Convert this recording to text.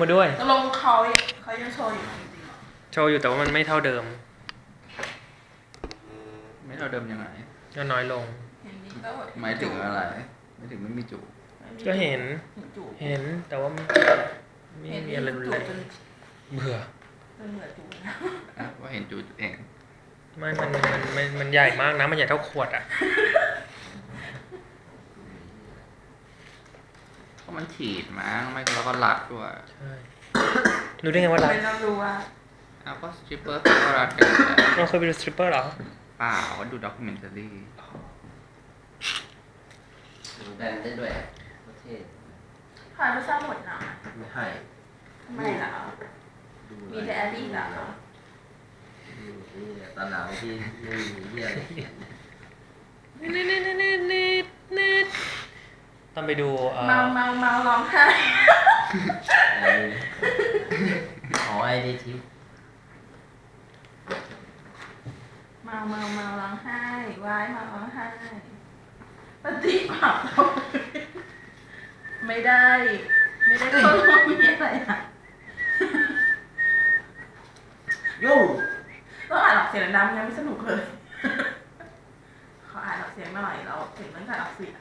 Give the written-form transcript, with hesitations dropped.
มาด้วยตกลงเขายังโชว์อยู่จริงๆ โชว์อยู่แต่ว่ามันไม่เท่าเดิมไม่เท่าเดิมยังไงก็น้อยลงหมายถึงอะไรไม่ถึงไม่มีจูก็เห็นแต่ว่าไม่มีอะไรรุนแรงเบื่อว่าเห็นจูเองมันใหญ่มากนะมันใหญ่เท่าขวดอ่ะเพราะมันฉีดมั้งไม่แล้วก็รัดด้วยใช่รู้ได้ไงว่ารัดไม่รู้ว่าเอาก็สตริปเปอร์ก็รัดกันเราเคยไปดูสตริปเปอร์เหรอเปล่าก็ดูด็อกิเมนทารีดูแบนได้ด้วยประเทศผ่านไปสร้างหมดนะไม่ให้ทำไมล่ะมีแต่แอดดี้เหรอนี่ตอนหลังที่ไม่มีเยี่ยอะไรตอนไปดูเมาร้องไห้อ๋อไอดีทิปเมาร้องไห้วายเมาร้องไห้ปฏิบัติไม่ได้เขามีอะไรอ่ะยูต้องอ่านออกเสียงดังยังไม่สนุกเลยขออ่านออกเสียงหน่อยเราถึงต้องการออกเสียง